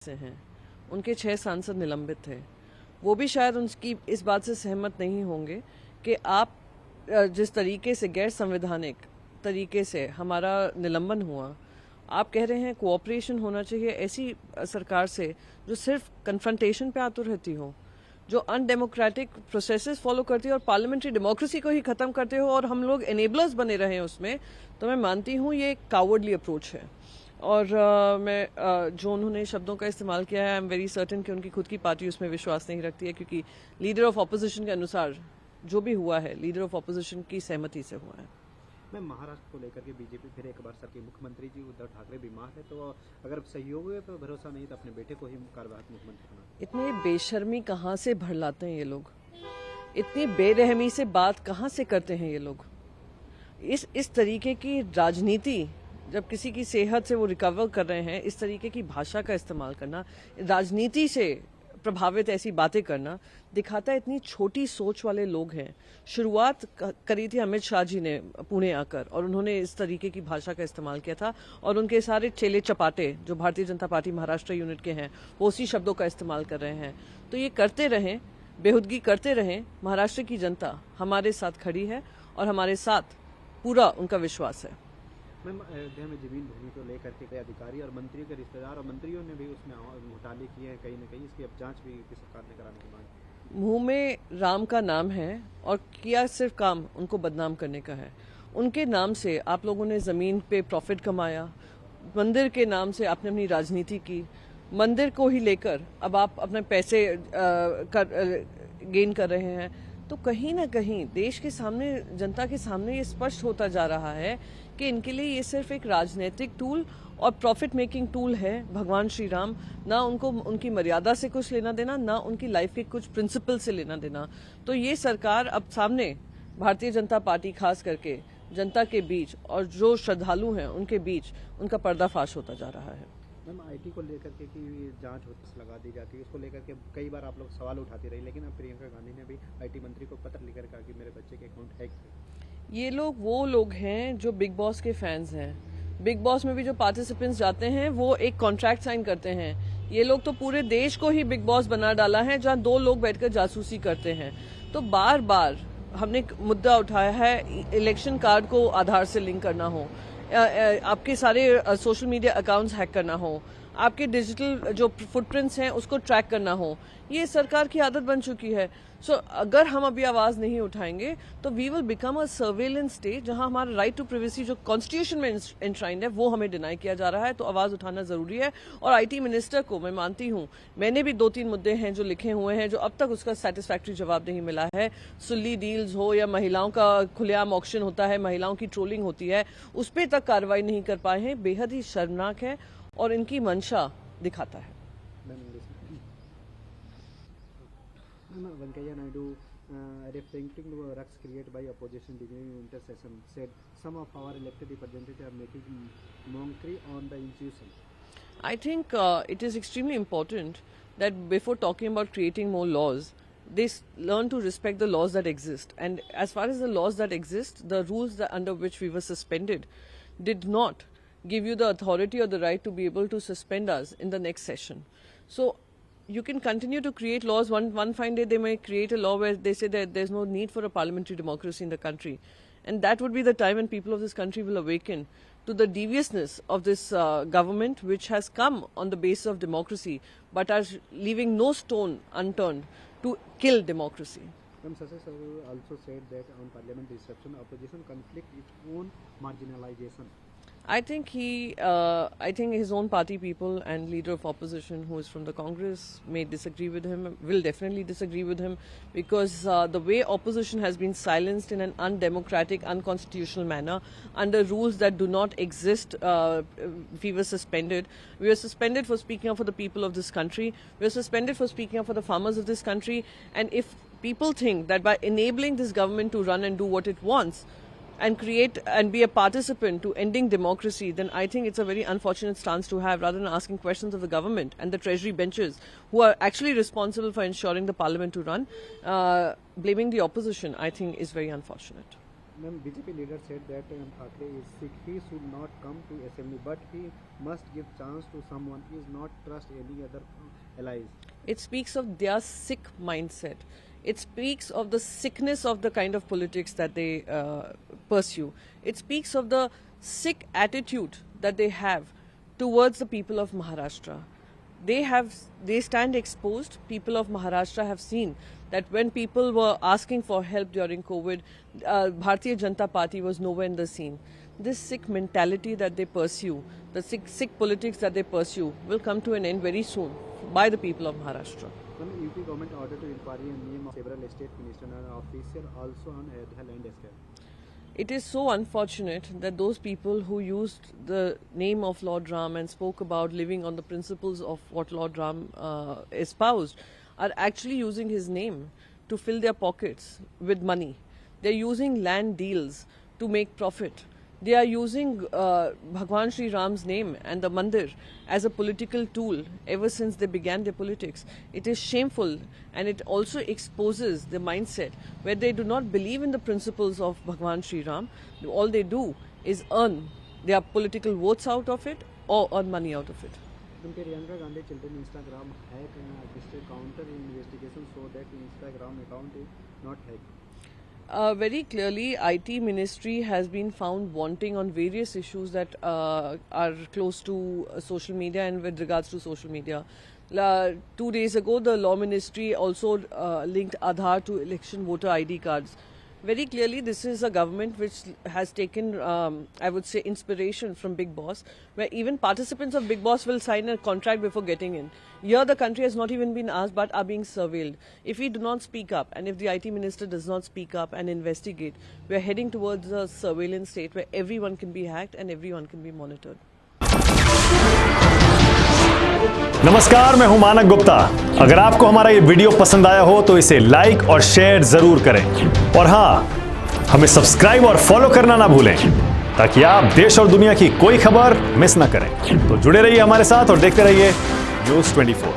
से हैं, उनके 6 सांसद निलंबित थे। वो भी शायद उनकी इस बात से सहमत नहीं होंगे कि आप जिस तरीके से गैर संवैधानिक तरीके से हमारा निलंबन हुआ, आप कह रहे हैं कोऑपरेशन होना चाहिए ऐसी सरकार से जो सिर्फ कन्फ्रंटेशन पे आतुर रहती हो, जो अनडेमोक्रेटिक प्रोसेसेस फॉलो करती है और पार्लियामेंट्री डेमोक्रेसी को ही खत्म करते हो और हम लोग एनेबलर्स बने रहे हैं उसमें, तो मैं मानती हूँ ये एक कावर्डली अप्रोच है। और जो उन्होंने शब्दों का इस्तेमाल किया है, आई एम वेरी सर्टेन कि उनकी खुद की पार्टी उसमें विश्वास नहीं रखती है, क्योंकि लीडर ऑफ अपोजिशन के अनुसार जो भी हुआ है लीडर ऑफ अपोजिशन की सहमति से हुआ है। मैं महाराष्ट्र को लेकर के बीजेपी फिर एक बार सबके मुख्यमंत्री जी उद्धव ठाकरे बीमार है, तो अगर सहयोग पर भरोसा नहीं तो अपने बेटे को ही कार्यवाहक मुख्यमंत्री बना। इतनी बेशर्मी कहाँ से भर लाते हैं ये लोग, इतनी बेरहमी से बात कहाँ से करते हैं ये लोग। इस तरीके की राजनीति, जब किसी की सेहत से वो रिकवर कर रहे हैं, इस तरीके की भाषा का इस्तेमाल करना, राजनीति से प्रभावित ऐसी बातें करना दिखाता है इतनी छोटी सोच वाले लोग हैं। शुरुआत करी थी अमित शाह जी ने पुणे आकर, और उन्होंने इस तरीके की भाषा का इस्तेमाल किया था, और उनके सारे चेले चपाटे जो भारतीय जनता पार्टी महाराष्ट्र यूनिट के हैं वो उसी शब्दों का इस्तेमाल कर रहे हैं। तो ये करते रहें, बेहुदगी करते रहें। महाराष्ट्र की जनता हमारे साथ खड़ी है और हमारे साथ पूरा उनका विश्वास है। मैम, अयोध्या में जमीन भूमि को लेकर के कई अधिकारी और मंत्रियों के रिश्तेदार और मंत्रियों ने भी उसमें घोटाले किए हैं कहीं न कहीं, इसकी अब जांच भी सरकार ने कराने की मांग। मुंह में राम का नाम है और किया सिर्फ काम उनको बदनाम करने का है। उनके नाम से आप लोगों ने जमीन पे प्रॉफिट कमाया, मंदिर के नाम से आपने अपनी राजनीति की, मंदिर को ही लेकर अब आप अपने पैसे गेन कर रहे हैं। तो कहीं ना कहीं देश के सामने, जनता के सामने ये स्पष्ट होता जा रहा है कि इनके लिए ये सिर्फ एक राजनीतिक टूल और प्रॉफिट मेकिंग टूल है। भगवान श्री राम, ना उनको उनकी मर्यादा से कुछ लेना देना, ना उनकी लाइफ के कुछ प्रिंसिपल से लेना देना। तो ये सरकार अब सामने भारतीय जनता पार्टी खास करके जनता के बीच और जो श्रद्धालु हैं उनके बीच उनका पर्दाफाश होता जा रहा है। मैम, आईटी को लेकर के कि जांच लगा दी जाती है, उसको लेकर के कई बार आप लोग सवाल उठाती रही, लेकिन अब प्रियंका गांधी ने भी आईटी मंत्री को पत्र लिखकर कहा कि मेरे बच्चे के अकाउंट हैक थे। ये लोग वो लोग हैं जो बिग बॉस के फैंस हैं। बिग बॉस में भी जो पार्टिसिपेंट्स जाते हैं वो एक कॉन्ट्रैक्ट साइन करते हैं। ये लोग तो पूरे देश को ही बिग बॉस बना डाला है, जहां 2 लोग बैठकर जासूसी करते हैं। तो बार बार हमने मुद्दा उठाया है, इलेक्शन कार्ड को आधार से लिंक करना हो, आपके सारे सोशल मीडिया अकाउंट्स हैक करना हो, आपके डिजिटल जो फुटप्रिंट्स हैं उसको ट्रैक करना हो। ये सरकार की आदत बन चुकी है। सो अगर हम अभी आवाज नहीं उठाएंगे तो we will become a surveillance state, जहां हमारा राइट टू प्राइवेसी जो कॉन्स्टिट्यूशन में एंश्राइंड है वो हमें डिनाई किया जा रहा है। तो आवाज उठाना जरूरी है। और आईटी मिनिस्टर को मैं मानती हूं, मैंने भी 2-3 मुद्दे हैं जो लिखे हुए हैं जो अब तक उसका सेटिस्फैक्ट्री जवाब नहीं मिला है। सुल्ली डील्स हो या महिलाओं का खुलेआम ऑक्शन होता है, महिलाओं की ट्रोलिंग होती है, उस पर तक कार्रवाई नहीं कर पाए हैं। बेहद ही शर्मनाक है और इनकी मंशा दिखाता है। Venkaiah Naidu, referring to rucks created by opposition during winter session, said some of our elected representatives are making mockery on the institution. I think it is extremely important that before talking about creating more laws, they learn to respect the laws that exist. And as far as the laws that exist, the rules that under which we were suspended did not give you the authority or the right to be able to suspend us in the next session. So you can continue to create laws. One fine day they may create a law where they say that there's no need for a parliamentary democracy in the country, and that would be the time when people of this country will awaken to the deviousness of this government, which has come on the basis of democracy but are leaving no stone unturned to kill democracy. Sir also said that on parliament disruption, opposition conflict its own marginalization. I think I think his own party people and leader of opposition, who is from the Congress, may disagree with him, will definitely disagree with him, because the way opposition has been silenced in an undemocratic, unconstitutional manner under rules that do not exist. We were suspended. We were suspended for speaking up for the people of this country. We were suspended for speaking up for the farmers of this country. And if people think that by enabling this government to run and do what it wants, and create and be a participant to ending democracy, then I think it's a very unfortunate stance to have, rather than asking questions of the government and the treasury benches who are actually responsible for ensuring the parliament to run. Blaming the opposition, I think, is very unfortunate. Ma'am, BJP leader said that Thackeray is sick. He should not come to assembly, but he must give chance to someone. He is not trust any other allies. It speaks of their sick mindset. It speaks of the sickness of the kind of politics that they pursue. It speaks of the sick attitude that they have towards the people of Maharashtra. They stand exposed. People of Maharashtra have seen that when people were asking for help during COVID, Bharatiya Janata Party was nowhere in the scene. This sick mentality that they pursue, the sick politics that they pursue, will come to an end very soon by the people of Maharashtra. Ma'am, UP government ordered to inquiry in name of several state ministers and officials also on Ayodhya land escape. It is so unfortunate that those people who used the name of Lord Ram and spoke about living on the principles of what Lord Ram espoused are actually using his name to fill their pockets with money. They're using land deals to make profit. They are using Bhagwan Sri Ram's name and the mandir as a political tool ever since they began their politics. It is shameful, and it also exposes the mindset where they do not believe in the principles of Bhagwan Sri Ram. All they do is earn their political votes out of it or earn money out of it. Priyanka Gandhi children Instagram hack district counter investigation so that Instagram account is not hacked. Very clearly, IT ministry has been found wanting on various issues that are close to social media and with regards to social media. 2 days ago, the law ministry also linked Aadhaar to election voter ID cards. Very clearly, this is a government which has taken, I would say, inspiration from Big Boss, where even participants of Big Boss will sign a contract before getting in. Here, the country has not even been asked but are being surveilled. If we do not speak up, and if the IT minister does not speak up and investigate, we are heading towards a surveillance state where everyone can be hacked and everyone can be monitored. नमस्कार, मैं हूं मानक गुप्ता। अगर आपको हमारा ये video पसंद आया हो तो इसे लाइक और शेयर जरूर करें, और हां, हमें सब्सक्राइब और फॉलो करना ना भूलें ताकि आप देश और दुनिया की कोई खबर मिस ना करें। तो जुड़े रहिए हमारे साथ और देखते रहिए न्यूज़ 24।